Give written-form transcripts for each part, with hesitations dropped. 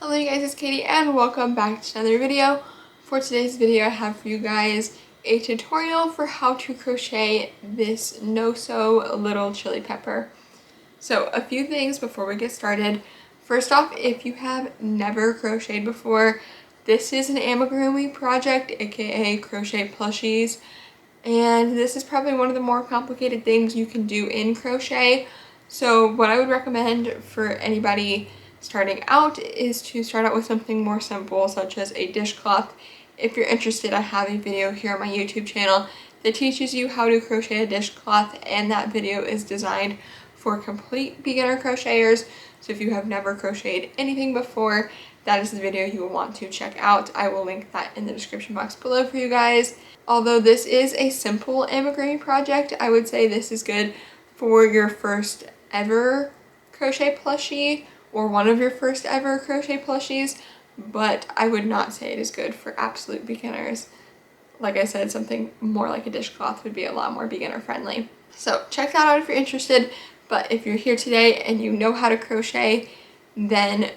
Hello you guys, it's Katie and welcome back to another video. For today's video I have for you guys a tutorial for how to crochet this no-sew little chili pepper. So a few things before we get started. First off, if you have never crocheted before, this is an amigurumi project, aka crochet plushies, and this is probably one of the more complicated things you can do in crochet. So what I would recommend for anybody starting out is to start out with something more simple, such as a dishcloth. If you're interested, I have a video here on my YouTube channel that teaches you how to crochet a dishcloth, and that video is designed for complete beginner crocheters. So if you have never crocheted anything before, that is the video you will want to check out. I will link that in the description box below for you guys. Although this is a simple amigurumi project, I would say this is good for your first ever crochet plushie or one of your first ever crochet plushies, but I would not say it is good for absolute beginners. Like I said, something more like a dishcloth would be a lot more beginner friendly. So check that out if you're interested, but if you're here today and you know how to crochet, then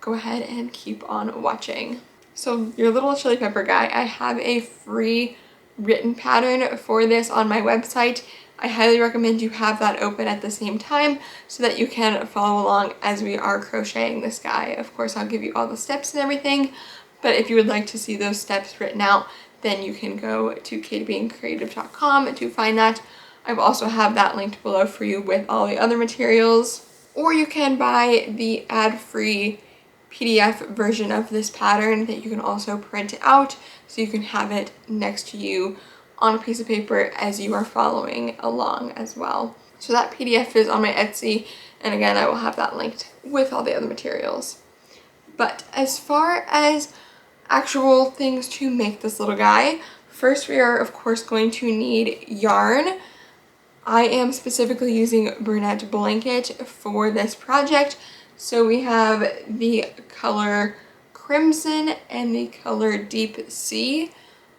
go ahead and keep on watching. So your little chili pepper guy, I have a free written pattern for this on my website. I highly recommend you have that open at the same time so that you can follow along as we are crocheting this guy. Of course, I'll give you all the steps and everything, but if you would like to see those steps written out, then you can go to katiebeingcreative.com to find that. I will also have that linked below for you with all the other materials, or you can buy the ad-free PDF version of this pattern that you can also print out so you can have it next to you on a piece of paper as you are following along as well. So that PDF is on my Etsy, and again I will have that linked with all the other materials. But as far as actual things to make this little guy, first we are of course going to need yarn. I am specifically using brunette blanket for this project. So we have the color Crimson and the color Deep Sea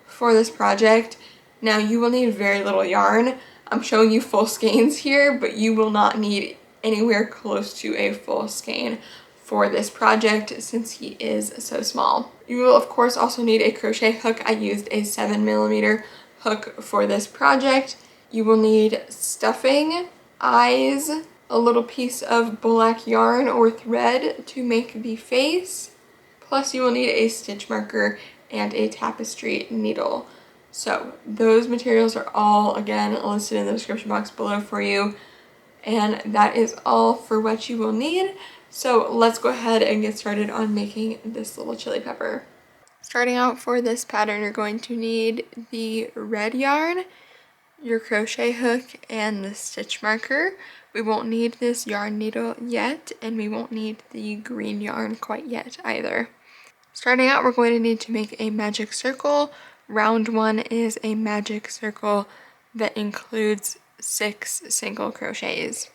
for this project. Now you will need very little yarn. I'm showing you full skeins here, but you will not need anywhere close to a full skein for this project since he is so small. You will of course also need a crochet hook. I used a 7mm hook for this project. You will need stuffing, eyes, a little piece of black yarn or thread to make the face, plus you will need a stitch marker and a tapestry needle. So those materials are all again listed in the description box below for you, and that is all for what you will need. So let's go ahead and get started on making this little chili pepper. Starting out for this pattern, you're going to need the red yarn, your crochet hook, and the stitch marker. We won't need this yarn needle yet, and we won't need the green yarn quite yet either. Starting out, we're going to need to make a magic circle. Round one is a magic circle that includes 6 single crochets.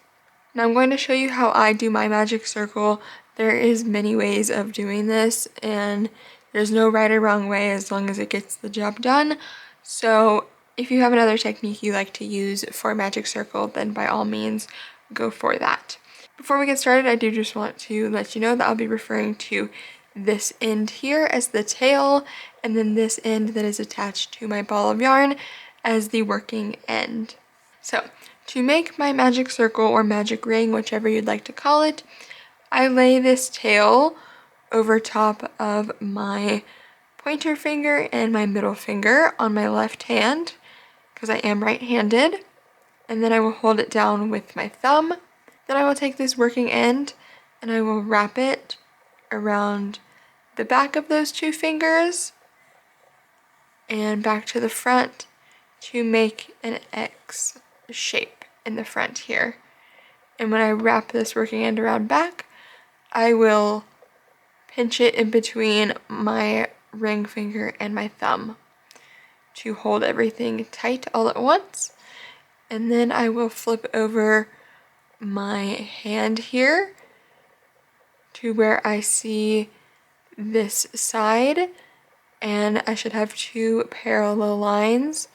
Now I'm going to show you how I do my magic circle. There is many ways of doing this, and there's no right or wrong way as long as it gets the job done. So if you have another technique you like to use for a magic circle, then by all means go for that. Before we get started, I do just want to let you know that I'll be referring to this end here as the tail, and then this end that is attached to my ball of yarn as the working end. So to make my magic circle or magic ring, whichever you'd like to call it, I lay this tail over top of my pointer finger and my middle finger on my left hand, because I am right-handed, and then I will hold it down with my thumb. Then I will take this working end and I will wrap it around the back of those 2 fingers and back to the front to make an X shape in the front here. And when I wrap this working end around back, I will pinch it in between my ring finger and my thumb to hold everything tight all at once. And then I will flip over my hand here to where I see this side, and I should have 2 parallel lines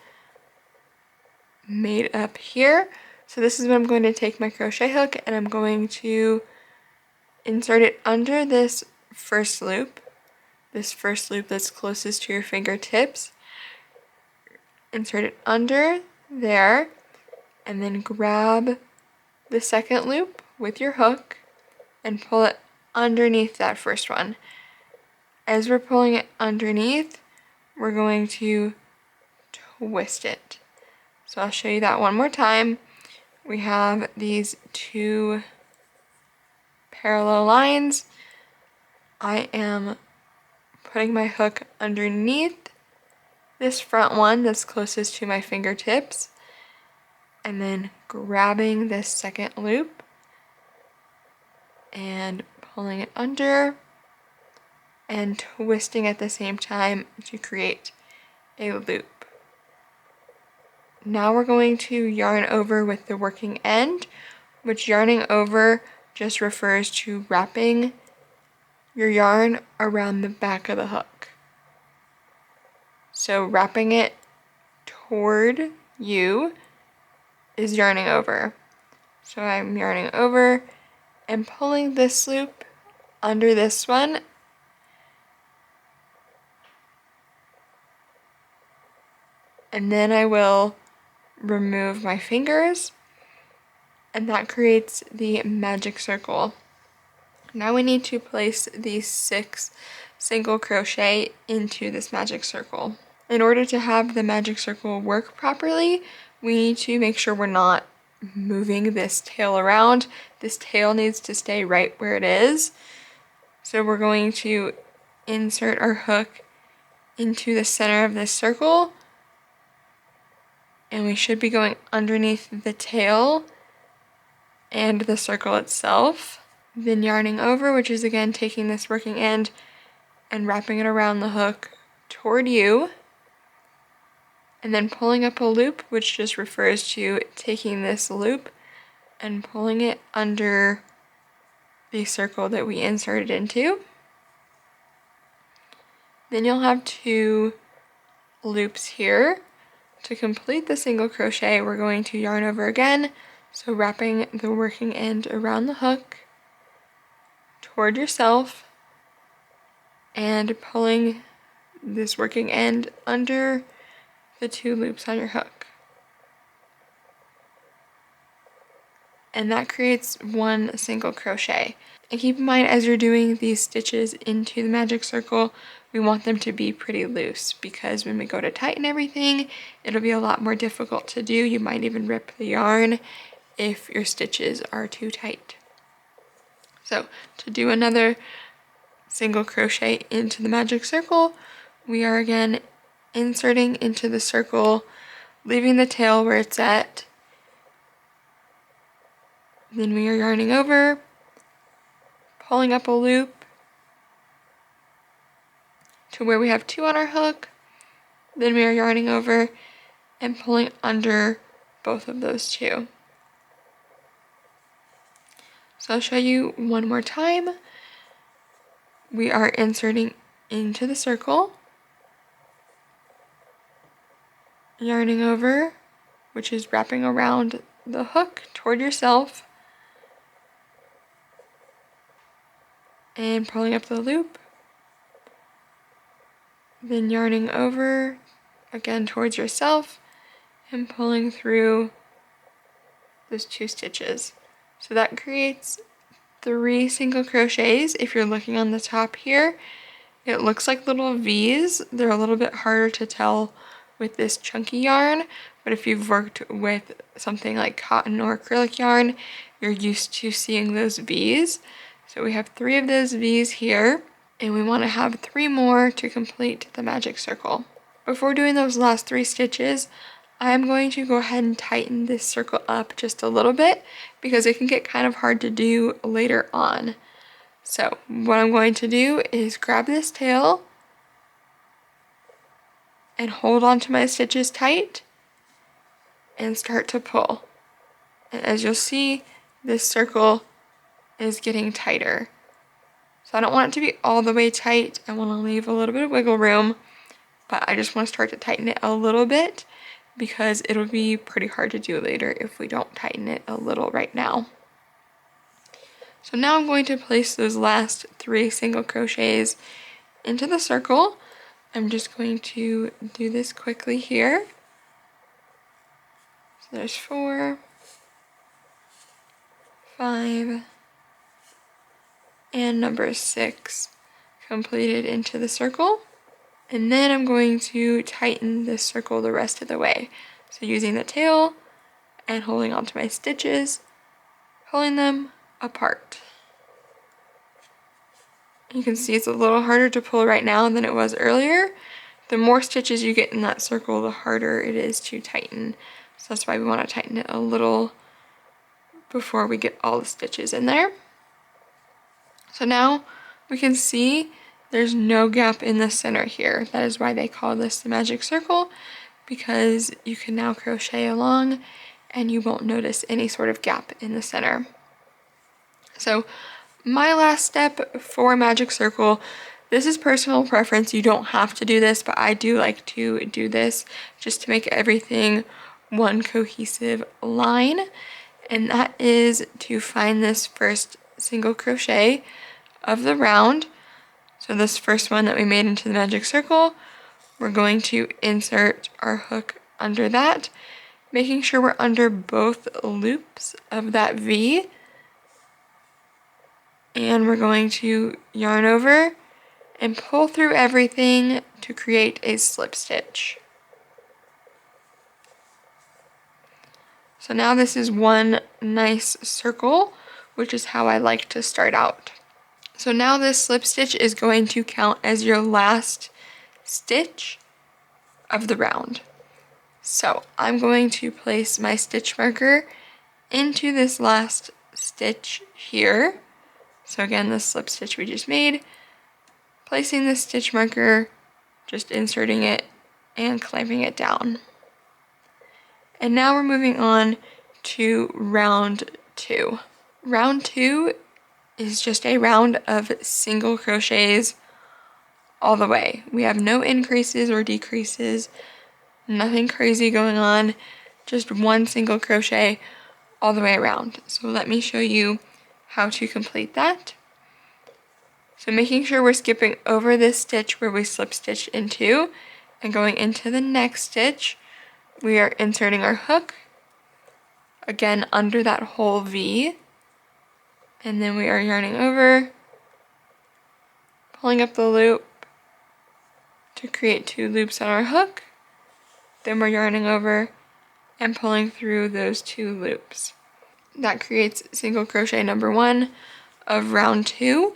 made up here. So this is when I'm going to take my crochet hook and I'm going to insert it under this first loop, this first loop that's closest to your fingertips, insert it under there, and then grab the second loop with your hook and pull it underneath that first one. As we're pulling it underneath, we're going to twist it. So I'll show you that one more time. We have these two parallel lines. I am putting my hook underneath this front one that's closest to my fingertips, and then grabbing this second loop and pulling it under and twisting at the same time to create a loop. Now we're going to yarn over with the working end, which yarning over just refers to wrapping your yarn around the back of the hook. So wrapping it toward you is yarning over. So I'm yarning over and pulling this loop under this one, and then I will remove my fingers, and that creates the magic circle. Now we need to place these 6 single crochet into this magic circle. In order to have the magic circle work properly, we need to make sure we're not moving this tail around. This tail needs to stay right where it is. So we're going to insert our hook into the center of this circle, and we should be going underneath the tail and the circle itself. Then yarning over, which is again taking this working end and wrapping it around the hook toward you, and then pulling up a loop, which just refers to taking this loop and pulling it under the circle that we inserted into. Then you'll have 2 loops here. To complete the single crochet, we're going to yarn over again, so wrapping the working end around the hook toward yourself and pulling this working end under the 2 loops on your hook. And that creates 1 single crochet. And keep in mind, as you're doing these stitches into the magic circle, we want them to be pretty loose, because when we go to tighten everything, it'll be a lot more difficult to do. You might even rip the yarn if your stitches are too tight. So to do another single crochet into the magic circle, we are again inserting into the circle, leaving the tail where it's at. Then we are yarning over, pulling up a loop to where we have 2 on our hook. Then we are yarning over and pulling under both of those 2. So I'll show you one more time. We are inserting into the circle, yarning over, which is wrapping around the hook toward yourself, and pulling up the loop, then yarning over again towards yourself and pulling through those 2 stitches. So that creates 3 single crochets. If you're looking on the top here, it looks like little V's. They're a little bit harder to tell with this chunky yarn, but if you've worked with something like cotton or acrylic yarn, you're used to seeing those V's. So we have 3 of those V's here, and we want to have 3 more to complete the magic circle. Before doing those last 3 stitches, I'm going to go ahead and tighten this circle up just a little bit, because it can get kind of hard to do later on. So what I'm going to do is grab this tail and hold on to my stitches tight and start to pull. And as you'll see, this circle is getting tighter. So I don't want it to be all the way tight. I want to leave a little bit of wiggle room, but I just want to start to tighten it a little bit, because it'll be pretty hard to do later if we don't tighten it a little right now. So now I'm going to place those last 3 single crochets into the circle. I'm just going to do this quickly here. So there's 4, 5, and number 6 completed into the circle. And then I'm going to tighten this circle the rest of the way. So using the tail and holding onto my stitches, pulling them apart. You can see it's a little harder to pull right now than it was earlier. The more stitches you get in that circle, the harder it is to tighten. So that's why we want to tighten it a little before we get all the stitches in there. So now we can see there's no gap in the center here. That is why they call this the magic circle, because you can now crochet along and you won't notice any sort of gap in the center. So my last step for magic circle, this is personal preference. You don't have to do this, but I do like to do this just to make everything one cohesive line. And that is to find this first single crochet of the round. So this first one that we made into the magic circle, we're going to insert our hook under that, making sure we're under both loops of that V. And we're going to yarn over and pull through everything to create a slip stitch. So now this is one nice circle, which is how I like to start out. So now this slip stitch is going to count as your last stitch of the round. So I'm going to place my stitch marker into this last stitch here. So again, the slip stitch we just made, placing the stitch marker, just inserting it and clamping it down. And now we're moving on to round 2. Round 2 is just a round of single crochets all the way. We have no increases or decreases, nothing crazy going on, just one single crochet all the way around. So let me show you how to complete that. So making sure we're skipping over this stitch where we slip stitched into and going into the next stitch, we are inserting our hook, again under that whole V, and then we are yarning over, pulling up the loop to create 2 loops on our hook, then we're yarning over and pulling through those 2 loops. That creates single crochet number 1 of round 2.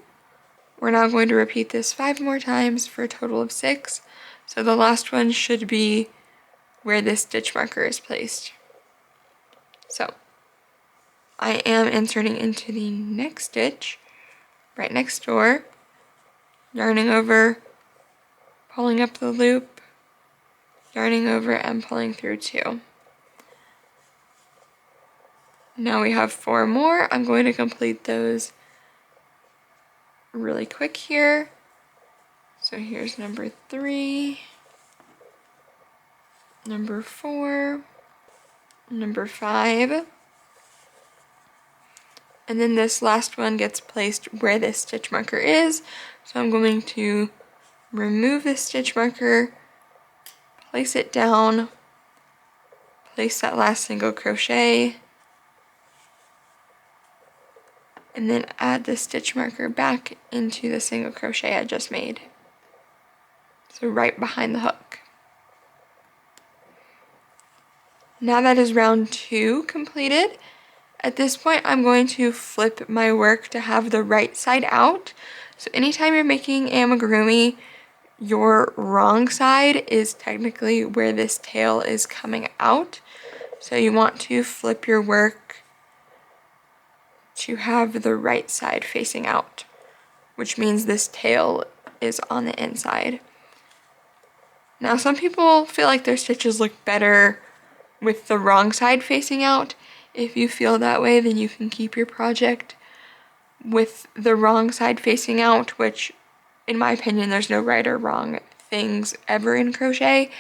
We're now going to repeat this 5 more times for a total of 6. So the last one should be where this stitch marker is placed. So I am inserting into the next stitch, right next door, yarning over, pulling up the loop, yarning over and pulling through 2. Now we have 4 more. I'm going to complete those really quick here. So here's number 3, number 4, number 5, and then this last one gets placed where this stitch marker is. So I'm going to remove this stitch marker, place it down, place that last single crochet, and then add the stitch marker back into the single crochet I just made. So right behind the hook. Now that is round 2 completed. At this point, I'm going to flip my work to have the right side out. So anytime you're making amigurumi, your wrong side is technically where this tail is coming out. So you want to flip your work to have the right side facing out, which means this tail is on the inside. Now some people feel like their stitches look better with the wrong side facing out. If you feel that way, then you can keep your project with the wrong side facing out, which in my opinion, there's no right or wrong things ever in crochet,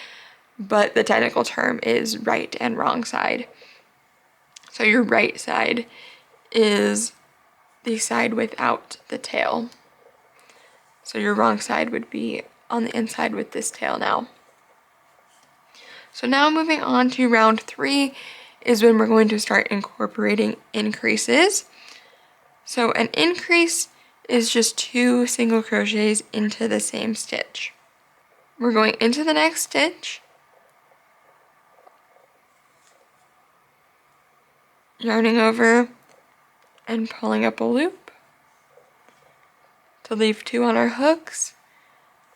but the technical term is right and wrong side. So your right side is the side without the tail. So your wrong side would be on the inside with this tail now. So now moving on to round 3 is when we're going to start incorporating increases. So an increase is just 2 single crochets into the same stitch. We're going into the next stitch, yarning over and pulling up a loop to leave 2 on our hooks.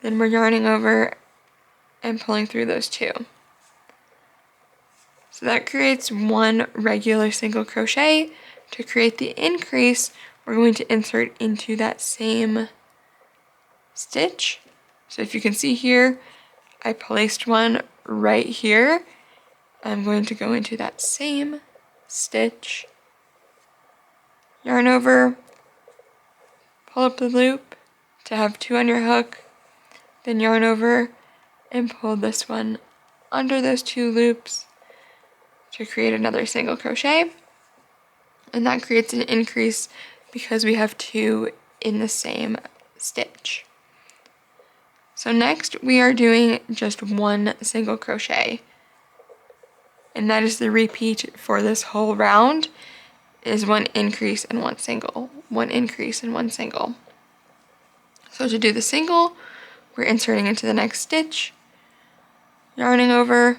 Then we're yarning over and pulling through those 2. So that creates 1 regular single crochet. To create the increase, we're going to insert into that same stitch. So if you can see here, I placed one right here. I'm going to go into that same stitch, yarn over, pull up the loop to have 2 on your hook, then yarn over and pull this one under those 2 loops to create another single crochet. And that creates an increase because we have 2 in the same stitch. So next we are doing just 1 single crochet. And that is the repeat for this whole round, is 1 increase and 1 single, 1 increase and 1 single. So to do the single, we're inserting into the next stitch, yarning over,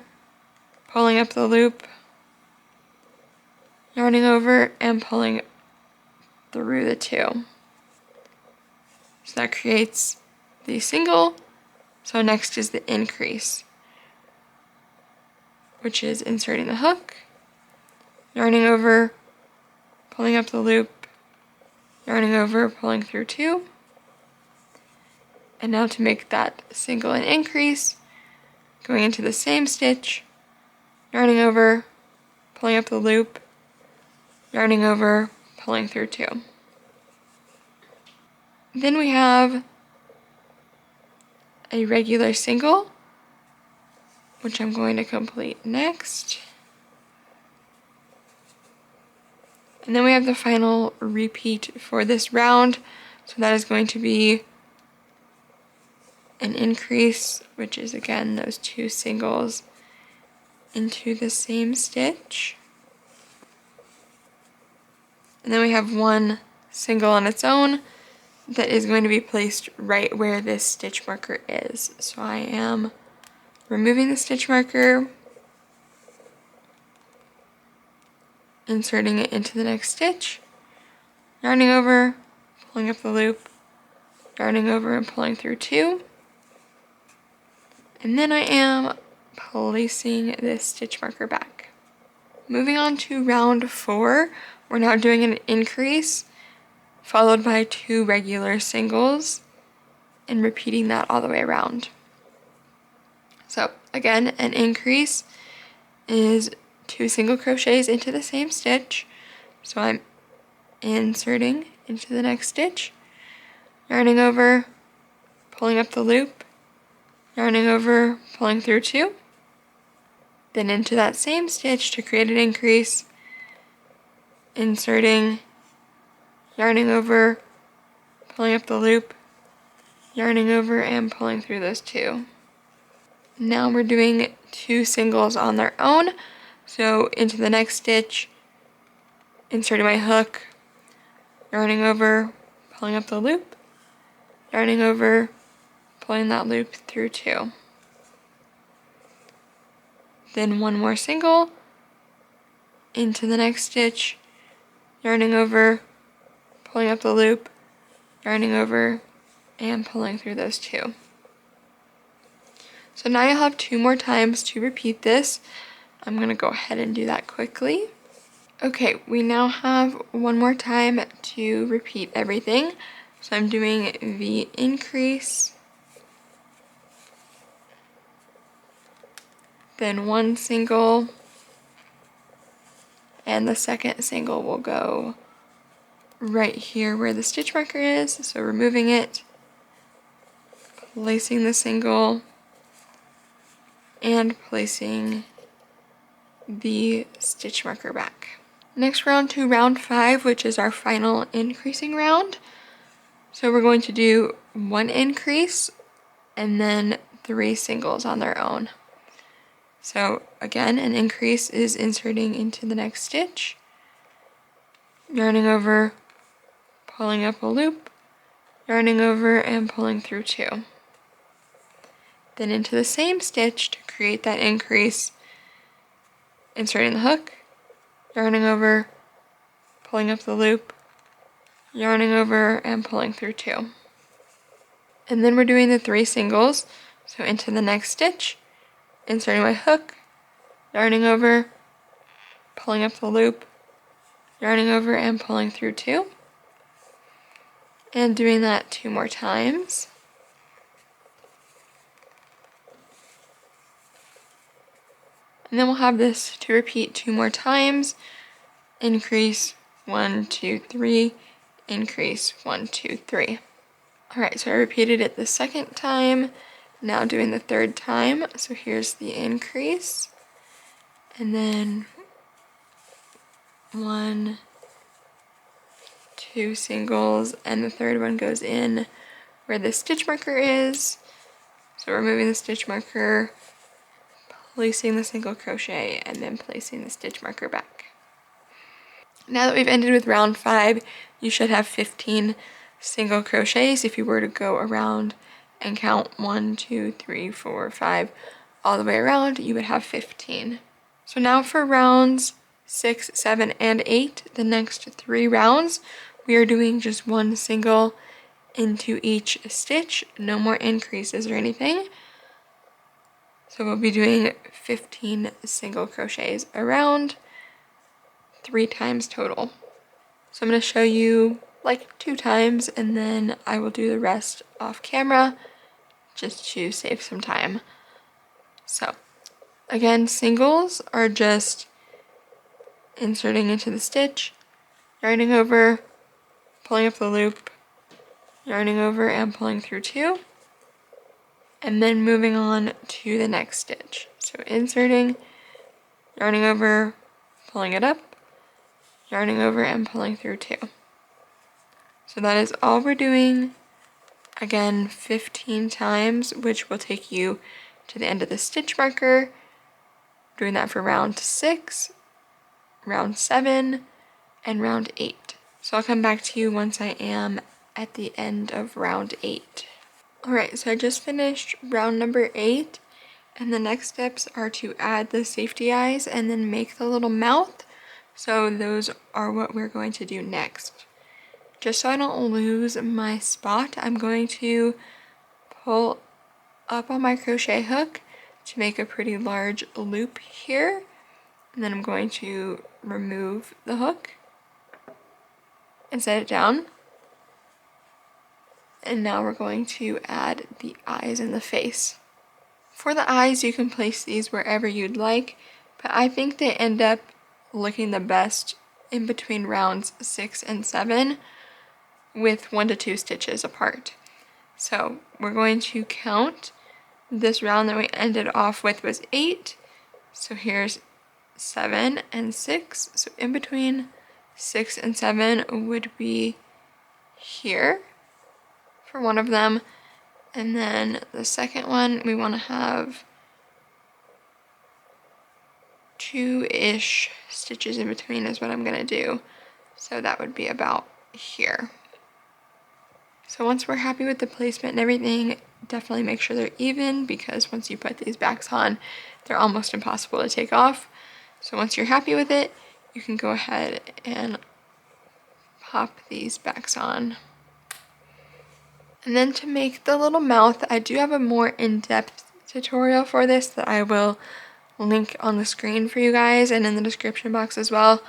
pulling up the loop, yarning over and pulling through the 2. So that creates the single. So next is the increase, which is inserting the hook, yarning over, pulling up the loop, yarning over, pulling through 2. And now to make that single and increase, going into the same stitch, yarning over, pulling up the loop, yarning over, pulling through 2. Then we have a regular single, which I'm going to complete next. And then we have the final repeat for this round. So that is going to be an increase, which is again those 2 singles into the same stitch. And then we have 1 single on its own that is going to be placed right where this stitch marker is. So I am removing the stitch marker, inserting it into the next stitch, yarning over, pulling up the loop, yarning over and pulling through 2. And then I am placing this stitch marker back. Moving on to round 4, we're now doing an increase followed by 2 regular singles and repeating that all the way around. So again, an increase is 2 single crochets into the same stitch. So I'm inserting into the next stitch, yarning over, pulling up the loop, yarning over, pulling through 2, then into that same stitch to create an increase, inserting, yarning over, pulling up the loop, yarning over and pulling through those 2. Now we're doing 2 singles on their own. So into the next stitch, inserting my hook, yarning over, pulling up the loop, yarning over, pulling that loop through 2. Then 1 more single, into the next stitch, yarning over, pulling up the loop, yarning over, and pulling through those 2. So now you'll have 2 more times to repeat this. I'm going to go ahead and do that quickly. Okay, we now have 1 more time to repeat everything. So I'm doing the increase, then 1 single, and the second single will go right here where the stitch marker is. So removing it, placing the single, and placing the stitch marker back. Next round to round 5, which is our final increasing round. So we're going to do 1 increase and then 3 singles on their own. So again, an increase is inserting into the next stitch, yarning over, pulling up a loop, yarning over and pulling through 2. Then into the same stitch to create that increase, inserting the hook, yarning over, pulling up the loop, yarning over and pulling through 2. And then we're doing the 3 singles, so into the next stitch, inserting my hook, yarning over, pulling up the loop, yarning over and pulling through 2. And doing that 2 more times. And then we'll have this to repeat 2 more times. Increase, 1, 2, 3, increase, 1, 2, 3. Alright, so I repeated it the second time, now doing the third time. So here's the increase, and then 1, 2 singles, and the third one goes in where the stitch marker is. So removing the stitch marker, placing the single crochet, and then placing the stitch marker back. Now that we've ended with round 5, you should have 15 single crochets. If you were to go around and count 1, 2, 3, 4, 5 all the way around, you would have 15. So now for rounds 6, 7, and 8, the next 3 rounds, we are doing just 1 single into each stitch, no more increases or anything. So we'll be doing 15 single crochets around, 3 times total. So I'm going to show you like 2 times, and then I will do the rest off camera just to save some time. So again, singles are just inserting into the stitch, yarning over, pulling up the loop, yarning over and pulling through 2, and then moving on to the next stitch. So inserting, yarning over, pulling it up, yarning over and pulling through 2. So that is all we're doing, again 15 times, which will take you to the end of the stitch marker. Doing that for round 6, round 7, and round 8. So I'll come back to you once I am at the end of round 8. Alright, so I just finished round number 8, and the next steps are to add the safety eyes and then make the little mouth. So those are what we're going to do next. Just so I don't lose my spot, I'm going to pull up on my crochet hook to make a pretty large loop here, and then I'm going to remove the hook and set it down. And now we're going to add the eyes and the face. For the eyes, you can place these wherever you'd like, but I think they end up looking the best in between rounds 6 and 7 with 1 to 2 stitches apart. So we're going to count. This round that we ended off with was 8, so here's 7 and 6, so in between 6 and 7 would be here for one of them, and then the second one we want to have 2-ish stitches in between is what I'm going to do, so that would be about here. So once we're happy with the placement and everything, definitely make sure they're even, because once you put these backs on, they're almost impossible to take off. So once you're happy with it, you can go ahead and pop these backs on. And then to make the little mouth, I do have a more in-depth tutorial for this that I will link on the screen for you guys and in the description box as well.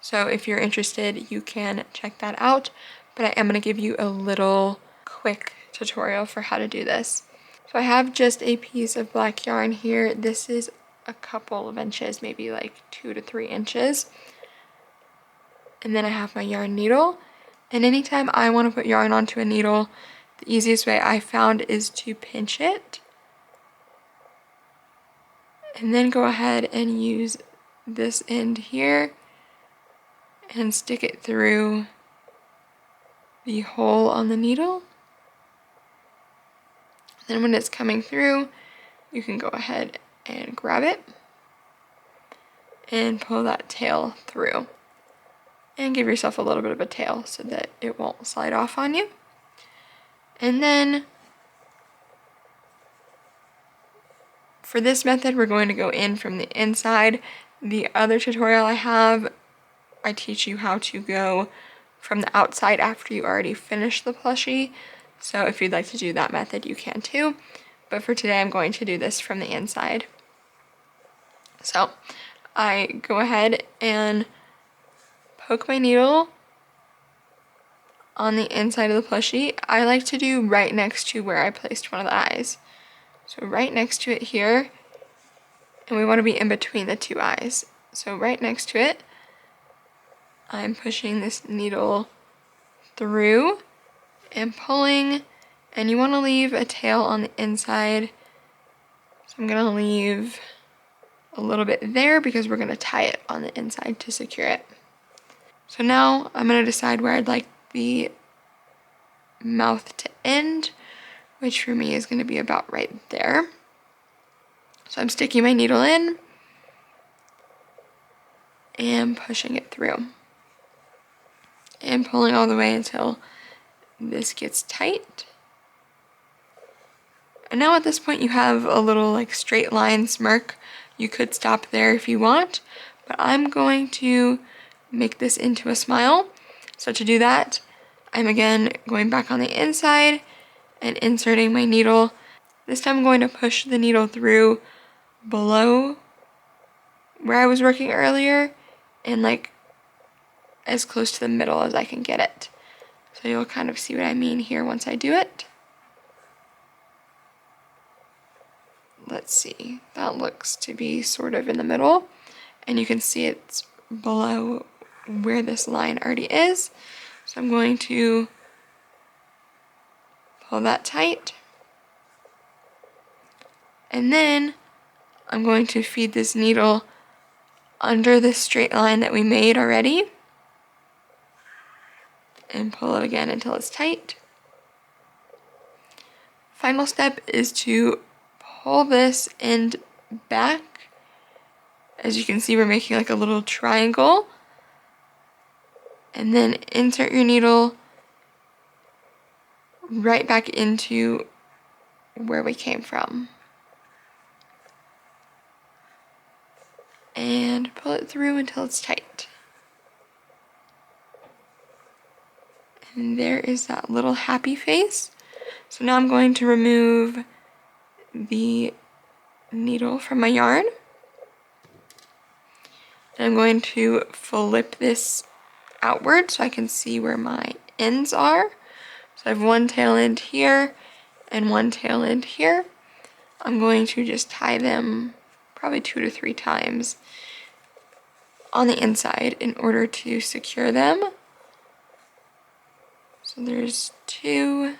So if you're interested, you can check that out. But I am going to give you a little quick tutorial for how to do this. So I have just a piece of black yarn here. This is a couple of inches, maybe like 2 to 3 inches. And then I have my yarn needle. And anytime I want to put yarn onto a needle, the easiest way I found is to pinch it. And then go ahead and use this end here and stick it through the hole on the needle. Then when it's coming through, you can go ahead and grab it and pull that tail through. And give yourself a little bit of a tail so that it won't slide off on you. And then for this method, we're going to go in from the inside. The other tutorial I have, I teach you how to go from the outside after you already finish the plushie. So if you'd like to do that method, you can too. But for today, I'm going to do this from the inside. So I go ahead and poke my needle on the inside of the plushie. I like to do right next to where I placed one of the eyes. So right next to it here, and we want to be in between the two eyes. So right next to it, I'm pushing this needle through and pulling, and you want to leave a tail on the inside. So I'm going to leave a little bit there because we're going to tie it on the inside to secure it. So now I'm going to decide where I'd like the mouth to end, which for me is going to be about right there. So I'm sticking my needle in and pushing it through and pulling all the way until this gets tight. And now at this point you have a little like straight line smirk. You could stop there if you want, but I'm going to make this into a smile. So to do that, I'm again going back on the inside and inserting my needle. This time I'm going to push the needle through below where I was working earlier and like as close to the middle as I can get it. So you'll kind of see what I mean here once I do it. Let's see, that looks to be sort of in the middle, and you can see it's below where this line already is. So I'm going to pull that tight, and then I'm going to feed this needle under this straight line that we made already and pull it again until it's tight. Final step is to pull this end back. As you can see, we're making like a little triangle, and then insert your needle right back into where we came from and pull it through until it's tight. And there is that little happy face. So now I'm going to remove the needle from my yarn. And I'm going to flip this outward so I can see where my ends are. So I have one tail end here and one tail end here. I'm going to just tie them probably 2 to 3 times on the inside in order to secure them. So there's 2.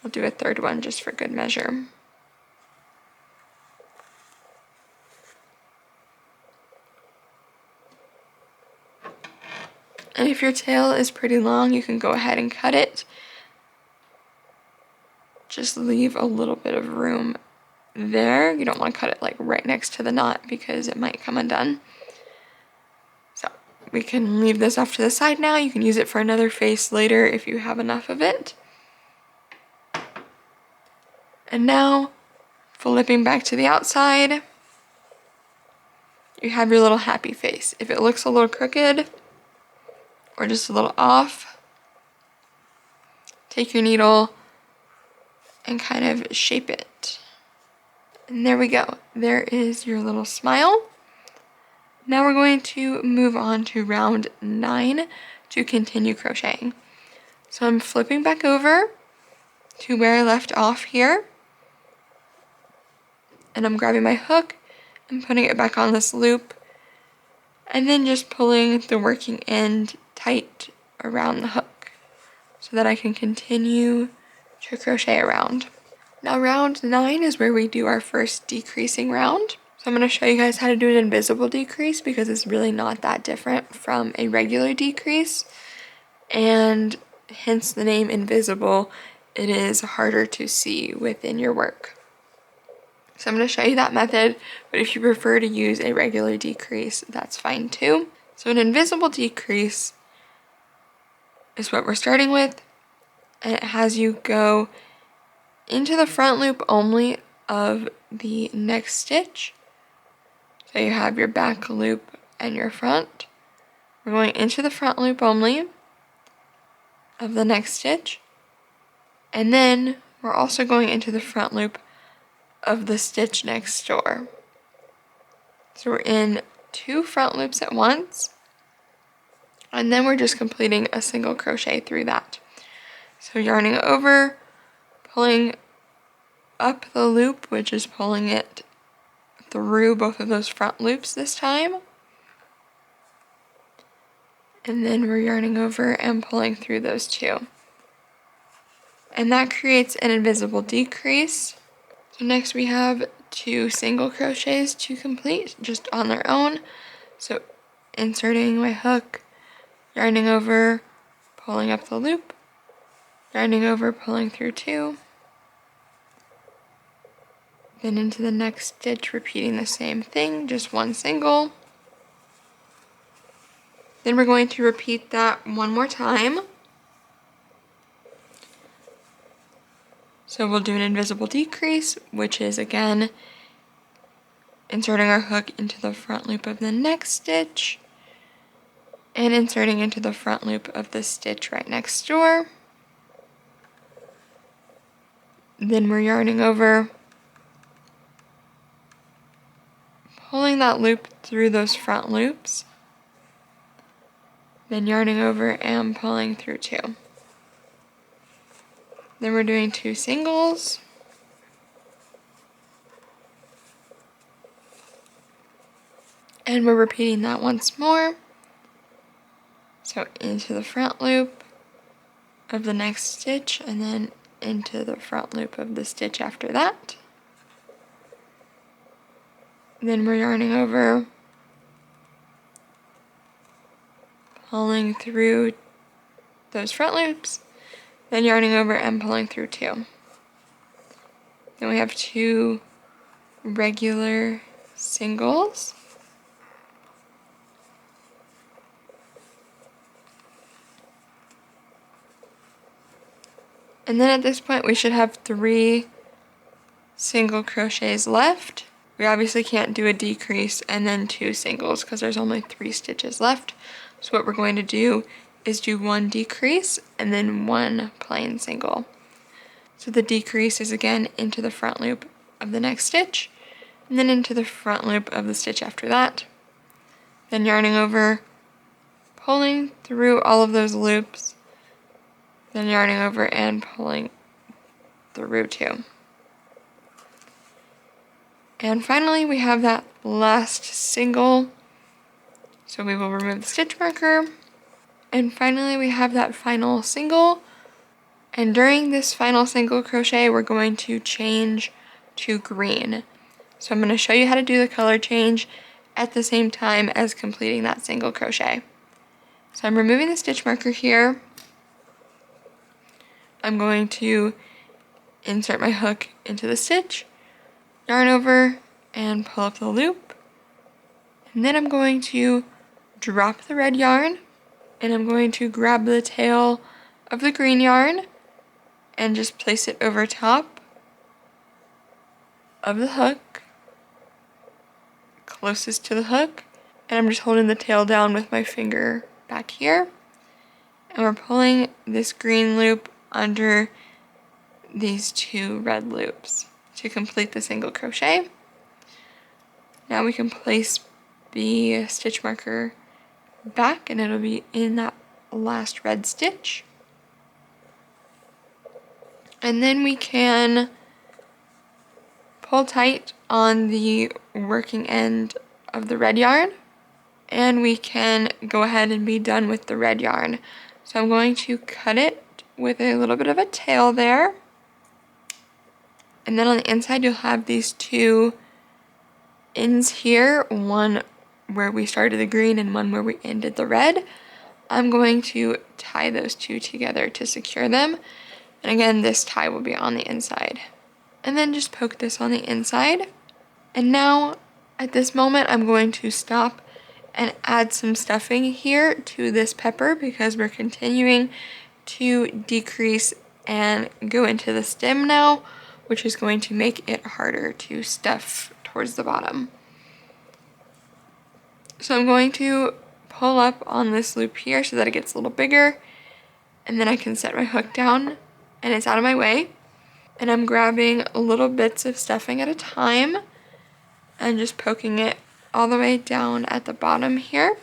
I'll do a third one just for good measure. And if your tail is pretty long, you can go ahead and cut it. Just leave a little bit of room there. You don't want to cut it like right next to the knot because it might come undone. So we can leave this off to the side now. You can use it for another face later if you have enough of it. And now, flipping back to the outside, you have your little happy face. If it looks a little crooked or just a little off, take your needle and kind of shape it. And there we go. There is your little smile. Now we're going to move on to round 9 to continue crocheting. So I'm flipping back over to where I left off here. And I'm grabbing my hook and putting it back on this loop. And then just pulling the working end tight around the hook so that I can continue to crochet around. Now round 9 is where we do our first decreasing round. So I'm going to show you guys how to do an invisible decrease because it's really not that different from a regular decrease, and hence the name invisible. It is harder to see within your work. So I'm going to show you that method, but if you prefer to use a regular decrease, that's fine too. So an invisible decrease is what we're starting with, and it has you go into the front loop only of the next stitch. So you have your back loop and your front. We're going into the front loop only of the next stitch, and then we're also going into the front loop of the stitch next door. So we're in 2 front loops at once, and then we're just completing a single crochet through that. So yarning over, pulling up the loop, which is pulling it through both of those front loops this time. And then we're yarning over and pulling through those 2. And that creates an invisible decrease. So next we have 2 single crochets to complete just on their own. So inserting my hook, yarning over, pulling up the loop, yarning over, pulling through 2. Then into the next stitch, repeating the same thing, just 1 single. Then we're going to repeat that 1 more time. So we'll do an invisible decrease, which is again inserting our hook into the front loop of the next stitch and inserting into the front loop of the stitch right next door. Then we're yarning over, pulling that loop through those front loops, then yarning over and pulling through 2. Then we're doing 2 singles, and we're repeating that once more. So into the front loop of the next stitch, and then into the front loop of the stitch after that. Then we're yarning over, pulling through those front loops, then yarning over and pulling through 2. Then we have 2 regular singles. And then at this point we should have 3 single crochets left. We obviously can't do a decrease and then 2 singles because there's only 3 stitches left. So what we're going to do is do 1 decrease and then 1 plain single. So the decrease is again into the front loop of the next stitch, and then into the front loop of the stitch after that. Then yarning over, pulling through all of those loops, then yarning over and pulling through 2. And finally we have that last single. So we will remove the stitch marker. And finally we have that final single. And during this final single crochet, we're going to change to green. So I'm going to show you how to do the color change at the same time as completing that single crochet. So I'm removing the stitch marker here. I'm going to insert my hook into the stitch, yarn over, and pull up the loop. And then I'm going to drop the red yarn, and I'm going to grab the tail of the green yarn and just place it over top of the hook, closest to the hook, and I'm just holding the tail down with my finger back here, and we're pulling this green loop under these 2 red loops to complete the single crochet. Now we can place the stitch marker back and it'll be in that last red stitch. And then we can pull tight on the working end of the red yarn, and we can go ahead and be done with the red yarn. So I'm going to cut it with a little bit of a tail there. And then on the inside you'll have these 2 ends here, one where we started the green and one where we ended the red, I'm going to tie those two together to secure them. And again, this tie will be on the inside. And then just poke this on the inside. And now, at this moment, I'm going to stop and add some stuffing here to this pepper because we're continuing to decrease and go into the stem now, which is going to make it harder to stuff towards the bottom. So I'm going to pull up on this loop here so that it gets a little bigger, and then I can set my hook down and it's out of my way. And I'm grabbing little bits of stuffing at a time and just poking it all the way down at the bottom here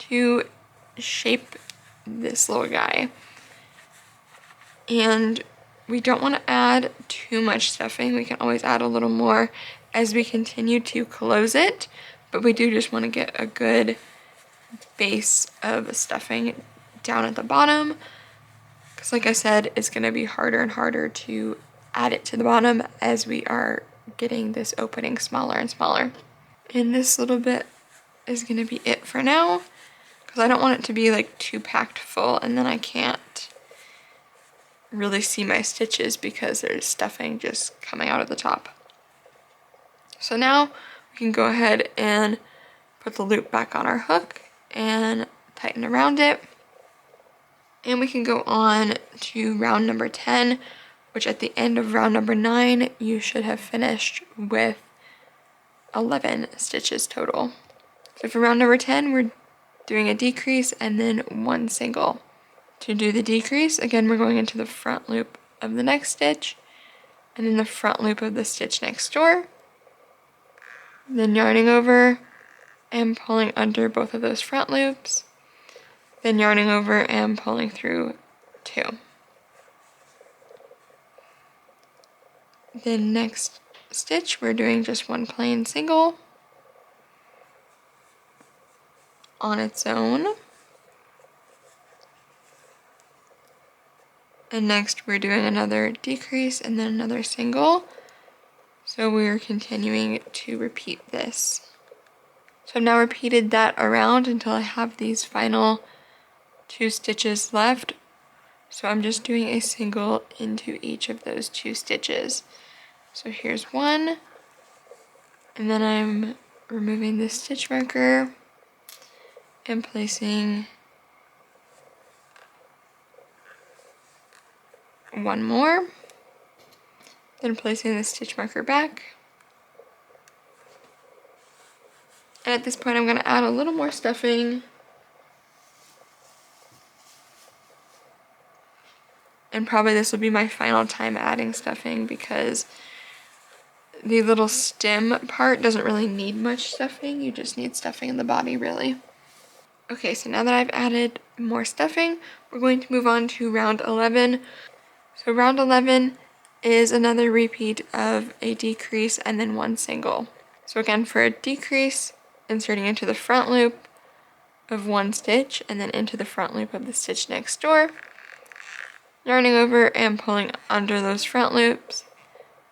to shape this little guy. And we don't want to add too much stuffing. We can always add a little more as we continue to close it, but we do just want to get a good base of stuffing down at the bottom, because like I said, it's going to be harder and harder to add it to the bottom as we are getting this opening smaller and smaller. And this little bit is going to be it for now, because I don't want it to be like too packed full and then I can't really see my stitches because there's stuffing just coming out of the top. So now we can go ahead and put the loop back on our hook and tighten around it. And we can go on to round number 10, which at the end of round number 9, you should have finished with 11 stitches total. So for round number 10, we're doing a decrease and then one single. To do the decrease, again, we're going into the front loop of the next stitch and then the front loop of the stitch next door, then yarning over and pulling under both of those front loops, then yarning over and pulling through 2. Then next stitch, we're doing just one plain single on its own. And next we're doing another decrease and then another single. So we're continuing to repeat this. So I've now repeated that around until I have these final 2 stitches left. So I'm just doing a single into each of those 2 stitches. So here's one, and then I'm removing the stitch marker and placing one more, then placing the stitch marker back. And at this point I'm going to add a little more stuffing. And probably this will be my final time adding stuffing because the little stem part doesn't really need much stuffing. You just need stuffing in the body, really. Okay, so now that I've added more stuffing, we're going to move on to round 11. So round 11 is another repeat of a decrease and then one single. So again, for a decrease, inserting into the front loop of one stitch and then into the front loop of the stitch next door, yarning over and pulling under those front loops,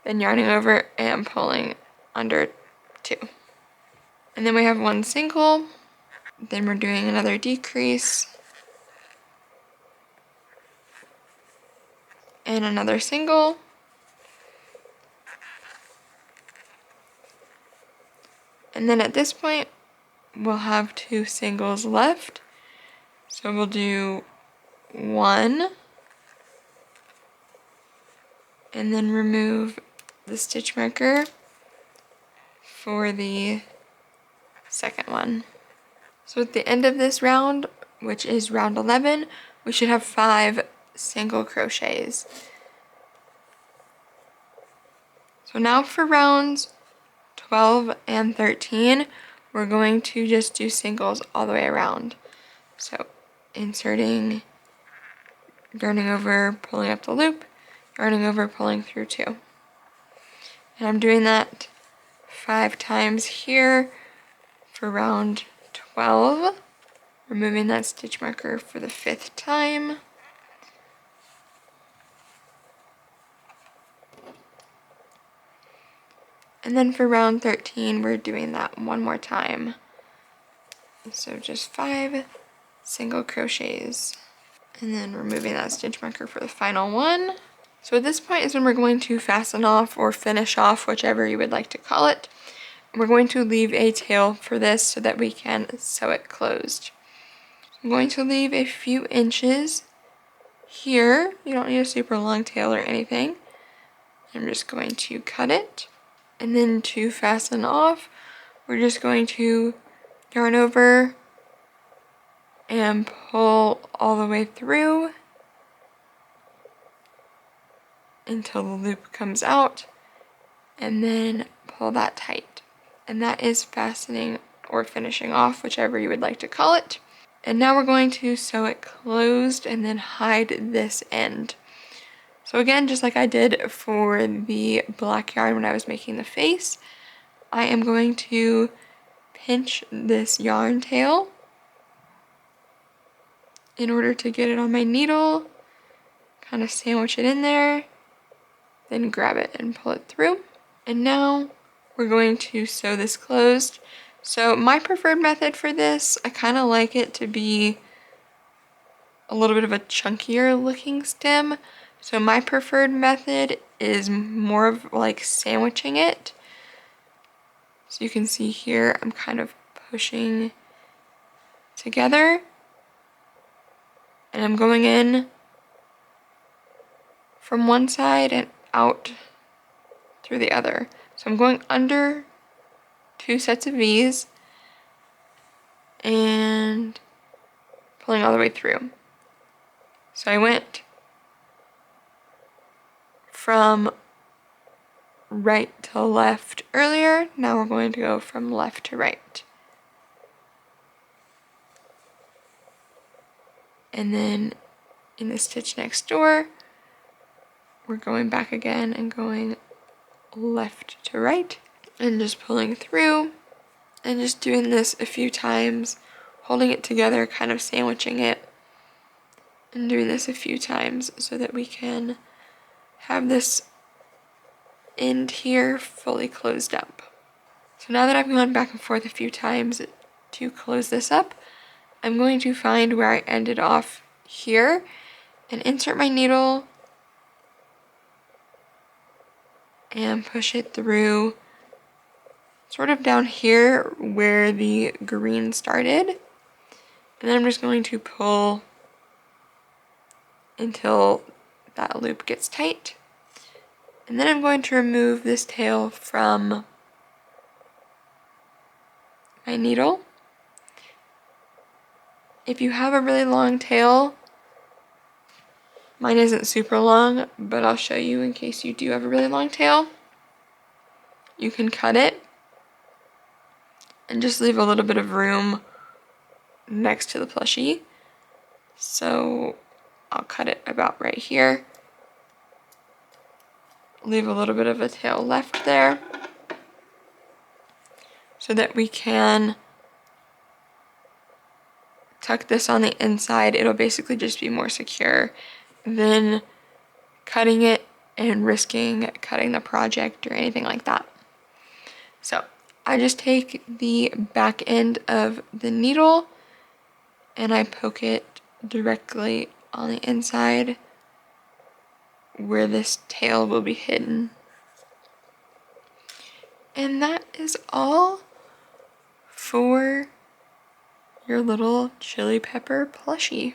then yarning over and pulling under 2. And then we have one single, then we're doing another decrease and another single, and then at this point we'll have 2 singles left. So we'll do one and then remove the stitch marker for the second one. So at the end of this round, which is round 11, we should have 5 single crochets. So now for rounds 12 and 13, we're going to just do singles all the way around. So inserting, yarning over, pulling up the loop, yarning over, pulling through 2. And I'm doing that 5 times here for round 12, removing that stitch marker for the 5th time. And then for round 13, we're doing that one more time. So just 5 single crochets. And then removing that stitch marker for the final one. So at this point is when we're going to fasten off or finish off, whichever you would like to call it. We're going to leave a tail for this so that we can sew it closed. I'm going to leave a few inches here. You don't need a super long tail or anything. I'm just going to cut it. And then to fasten off, we're just going to yarn over and pull all the way through until the loop comes out, and then pull that tight. And that is fastening or finishing off, whichever you would like to call it. And now we're going to sew it closed and then hide this end. So again, just like I did for the black yarn when I was making the face, I am going to pinch this yarn tail in order to get it on my needle, kind of sandwich it in there, then grab it and pull it through. And now we're going to sew this closed. So my preferred method for this, I kind of like it to be a little bit of a chunkier looking stem. So my preferred method is more of like sandwiching it. So you can see here, I'm kind of pushing together. And I'm going in from one side and out through the other. So I'm going under 2 sets of V's and pulling all the way through. So I went from right to left earlier. Now we're going to go from left to right. And then in the stitch next door, we're going back again and going left to right and just pulling through and just doing this a few times, holding it together, kind of sandwiching it, and doing this a few times so that we can have this end here fully closed up. So now that I've gone back and forth a few times to close this up, I'm going to find where I ended off here and insert my needle and push it through sort of down here where the green started. And then I'm just going to pull until that loop gets tight. And then I'm going to remove this tail from my needle. If you have a really long tail, mine isn't super long, but I'll show you in case you do have a really long tail. You can cut it and just leave a little bit of room next to the plushie. So I'll cut it about right here. Leave a little bit of a tail left there so that we can tuck this on the inside. It'll basically just be more secure than cutting it and risking cutting the project or anything like that. So I just take the back end of the needle and I poke it directly on the inside where this tail will be hidden. And that is all for your little chili pepper plushie.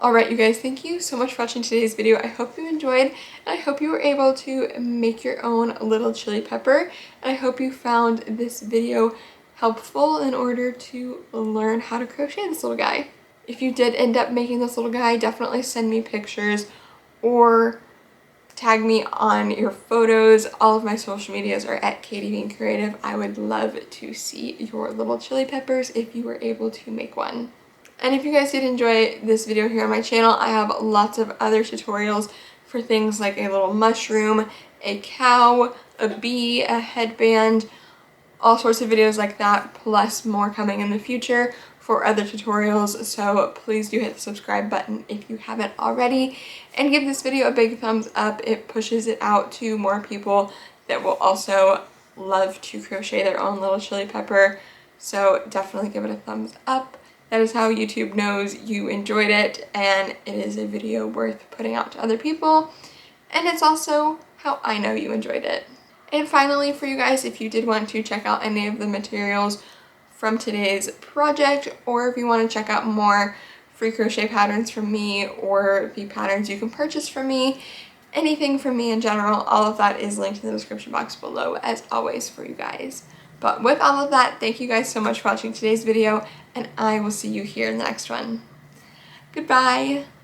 Alright you guys, thank you so much for watching today's video. I hope you enjoyed, and I hope you were able to make your own little chili pepper. And I hope you found this video helpful in order to learn how to crochet this little guy. If you did end up making this little guy, definitely send me pictures or tag me on your photos. All of my social medias are at Katie Bean Creative. I would love to see your little chili peppers if you were able to make one. And if you guys did enjoy this video here on my channel, I have lots of other tutorials for things like a little mushroom, a cow, a bee, a headband, all sorts of videos like that, plus more coming in the future for other tutorials. So please do hit the subscribe button if you haven't already, and give this video a big thumbs up. It pushes it out to more people that will also love to crochet their own little chili pepper, so definitely give it a thumbs up. That is how YouTube knows you enjoyed it and it is a video worth putting out to other people, and it's also how I know you enjoyed it. And finally, for you guys, if you did want to check out any of the materials from today's project, or if you want to check out more free crochet patterns from me or the patterns you can purchase from me, anything from me in general, all of that is linked in the description box below as always for you guys. But with all of that, thank you guys so much for watching today's video, and I will see you here in the next one. Goodbye!